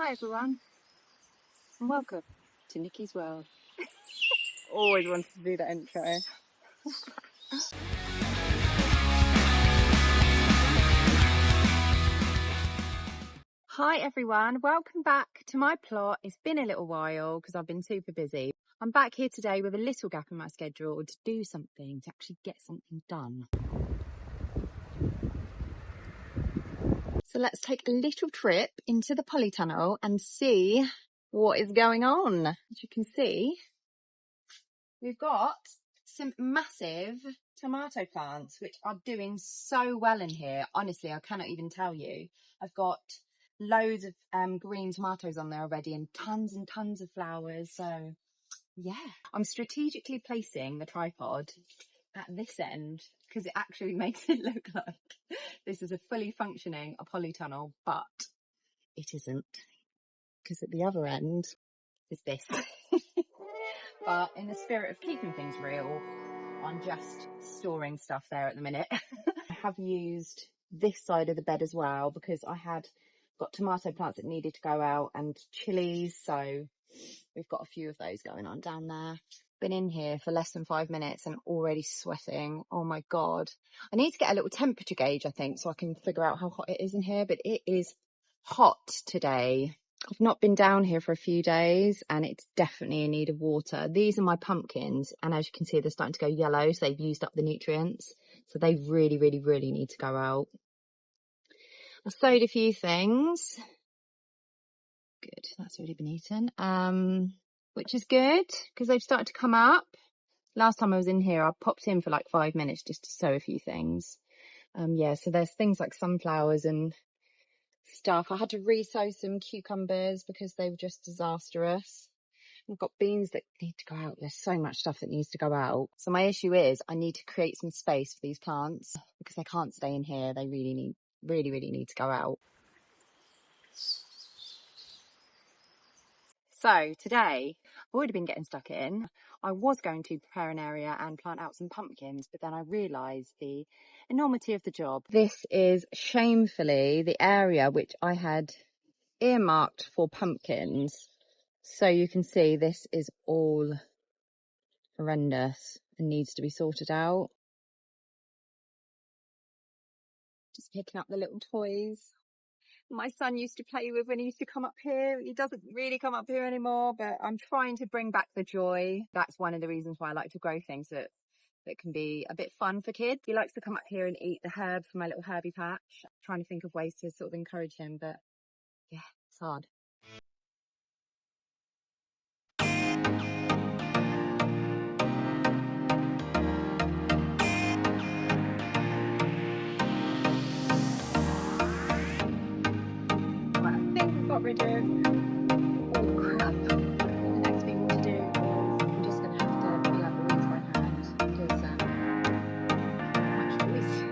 Hi everyone, and welcome to Nikki's World. Always wanted to do that intro. Hi everyone, welcome back to my plot. It's been a little while because I've been super busy. I'm back here today with a little gap in my schedule to do something, to actually get something done. So let's take a little trip into the polytunnel and see what is going on. As you can see, we've got some massive tomato plants which are doing so well in here. Honestly, I cannot even tell you. I've got loads of green tomatoes on there already and tons of flowers. So yeah, I'm strategically placing the tripod at this end because it actually makes it look like this is a fully functioning polytunnel, but it isn't, because at the other end is this. But in the spirit of keeping things real, I'm just storing stuff there at the minute. I have used this side of the bed as well because I had got tomato plants that needed to go out and chilies, so we've got a few of those going on down there. Been in here for less than 5 minutes and already sweating. Oh my god, I need to get a little temperature gauge, I think, so I can figure out how hot it is in here, but it is hot today. I've not been down here for a few days and it's definitely in need of water. These are my pumpkins, and as you can see, they're starting to go yellow, so they've used up the nutrients, so they really need to go out. I sowed a few things. Good, that's already been eaten, which is good because they've started to come up. Last time I was in here, I popped in for like 5 minutes just to sow a few things. Yeah, so there's things like sunflowers and stuff. I had to re-sow some cucumbers because they were just disastrous. I've got beans that need to go out. There's so much stuff that needs to go out. So my issue is I need to create some space for these plants because they can't stay in here. They really need to go out. So today, I've already been getting stuck in. I was going to prepare an area and plant out some pumpkins, but then I realised the enormity of the job. This is shamefully the area which I had earmarked for pumpkins. So you can see this is all horrendous and needs to be sorted out. Just picking up the little toys my son used to play with when he used to come up here. He doesn't really come up here anymore, but I'm trying to bring back the joy. That's one of the reasons why I like to grow things that can be a bit fun for kids. He likes to come up here and eat the herbs from my little herbie patch. I'm trying to think of ways to sort of encourage him, but yeah, it's hard. Well, I think we've got rid of all the crap. The next thing to do is I'm just going to have to peel up the weeds by hand because much choice.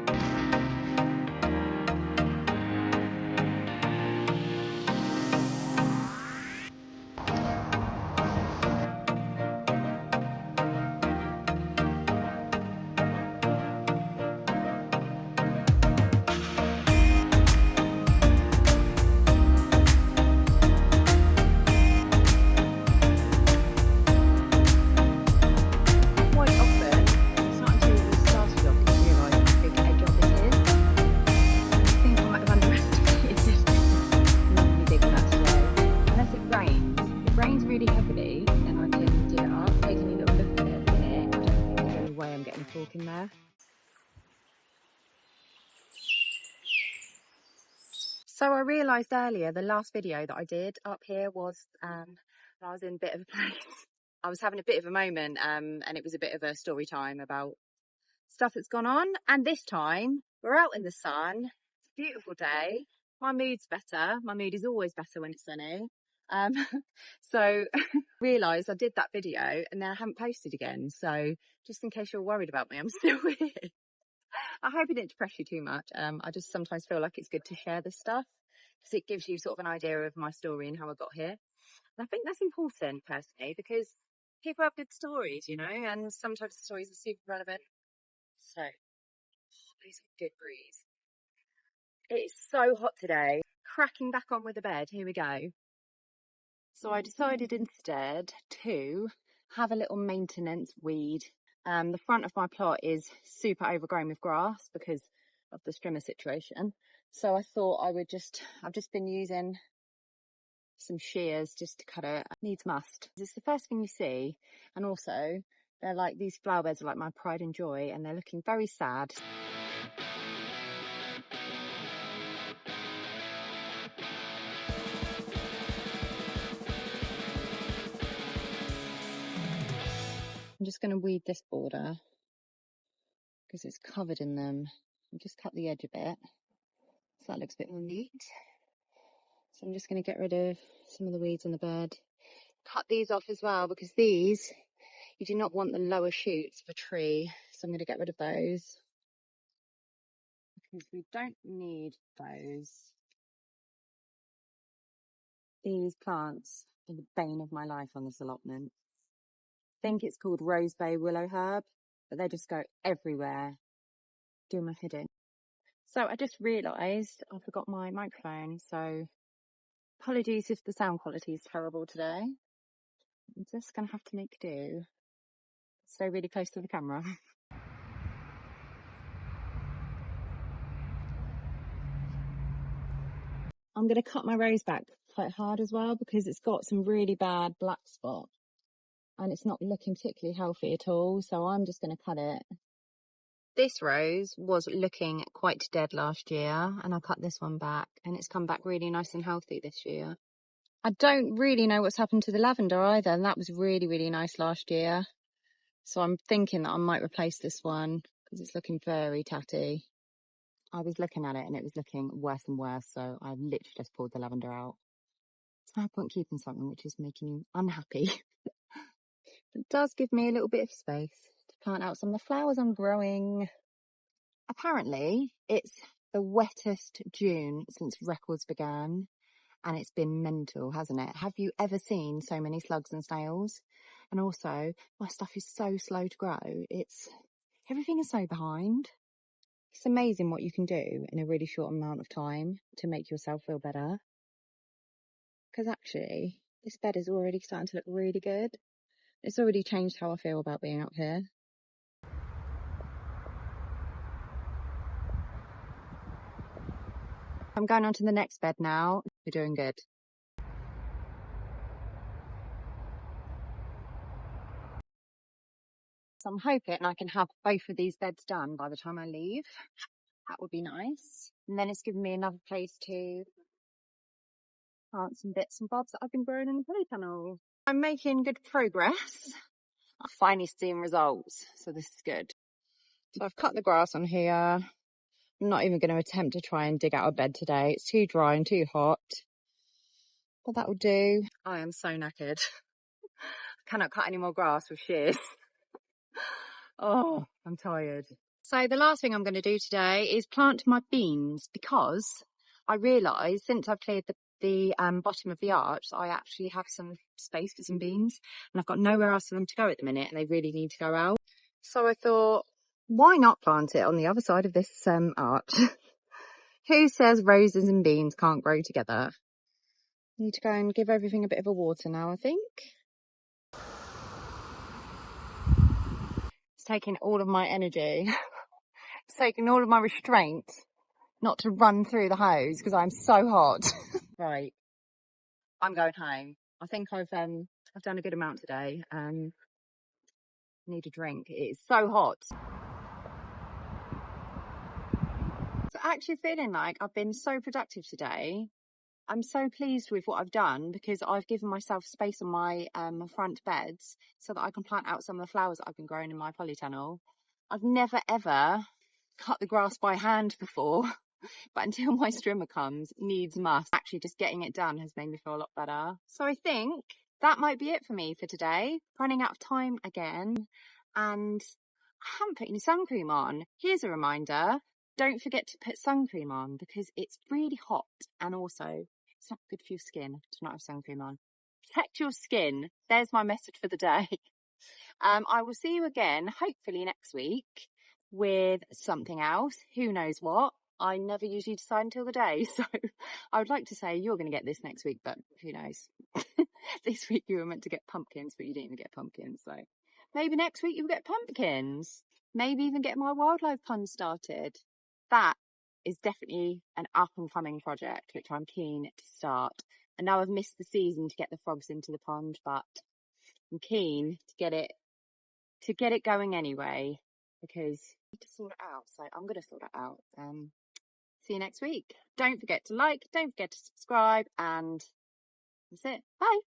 In there. So I realised earlier the last video that I did up here was I was in a bit of a place. I was having a bit of a moment and it was a bit of a story time about stuff that's gone on, and this time we're out in the sun. It's a beautiful day. My mood's better. My mood is always better when it's sunny. So realised I did that video and then I haven't posted again, so just in case you're worried about me, I'm still here. I hope it didn't depress you too much. I just sometimes feel like it's good to share this stuff because it gives you sort of an idea of my story and how I got here. And I think that's important personally because people have good stories, you know, and sometimes the stories are super relevant. So, these are good breeze. It's so hot today. Cracking back on with the bed. Here we go. So I decided instead to have a little maintenance weed. The front of my plot is super overgrown with grass because of the strimmer situation. So I thought I've just been using some shears just to cut it. Needs must. It's the first thing you see, and also they're like, these flower beds are like my pride and joy, and they're looking very sad. I'm just going to weed this border because it's covered in them. I'll just cut the edge a bit so that looks a bit more neat. So I'm just going to get rid of some of the weeds in the bed. Cut these off as well because these, you do not want the lower shoots of a tree. So I'm going to get rid of those because we don't need those. These plants are the bane of my life on this allotment. I think it's called rose bay willow herb, but they just go everywhere, doing my head in. So I just realised I forgot my microphone, so apologies if the sound quality is terrible today. I'm just going to have to make do. Stay really close to the camera. I'm going to cut my rose back quite hard as well because it's got some really bad black spot and it's not looking particularly healthy at all. So I'm just going to cut it. This rose was looking quite dead last year and I cut this one back and it's come back really nice and healthy this year. I don't really know what's happened to the lavender either, and that was really, really nice last year. So I'm thinking that I might replace this one because it's looking very tatty. I was looking at it and it was looking worse and worse, so I literally just pulled the lavender out. There's no point keeping something which is making you unhappy. It does give me a little bit of space to plant out some of the flowers I'm growing. Apparently, it's the wettest June since records began, and it's been mental, hasn't it? Have you ever seen so many slugs and snails? And also, my stuff is so slow to grow. Everything is so behind. It's amazing what you can do in a really short amount of time to make yourself feel better. Because actually, this bed is already starting to look really good. It's already changed how I feel about being out here. I'm going on to the next bed now. We're doing good. So I'm hoping I can have both of these beds done by the time I leave. That would be nice. And then it's given me another place to plant some bits and bobs that I've been growing in the polytunnel. I'm making good progress. I'm finally seeing results, so this is good. So I've cut the grass on here. I'm not even going to attempt to try and dig out a bed today. It's too dry and too hot. But that will do. I am so knackered. I cannot cut any more grass with shears. Oh, I'm tired. So the last thing I'm going to do today is plant my beans because I realised since I've cleared the bottom of the arch, I actually have some space for some beans and I've got nowhere else for them to go at the minute and they really need to go out. So I thought, why not plant it on the other side of this arch? Who says roses and beans can't grow together? Need to go and give everything a bit of a water now, I think. It's taking all of my energy. It's taking all of my restraint not to run through the hose because I'm so hot. Right, I'm going home. I think I've done a good amount today. Need a drink. It is so hot. So actually feeling like I've been so productive today. I'm so pleased with what I've done because I've given myself space on my front beds so that I can plant out some of the flowers that I've been growing in my polytunnel. I've never ever cut the grass by hand before, but until my strimmer comes, needs must. Actually just getting it done has made me feel a lot better. So I think that might be it for me for today. Running out of time again, and I haven't put any sun cream on. Here's a reminder, don't forget to put sun cream on because it's really hot and also it's not good for your skin to not have sun cream on. Protect your skin. There's my message for the day. I will see you again, hopefully next week, with something else. Who knows what? I never usually decide until the day. So I would like to say you're going to get this next week, but who knows? This week you were meant to get pumpkins, but you didn't even get pumpkins. So maybe next week you'll get pumpkins. Maybe even get my wildlife pond started. That is definitely an up and coming project, which I'm keen to start. And now I've missed the season to get the frogs into the pond, but I'm keen to get it going anyway, because I need to sort it out. So I'm going to sort it out. See you next week. Don't forget to like, don't forget to subscribe, and that's it. Bye.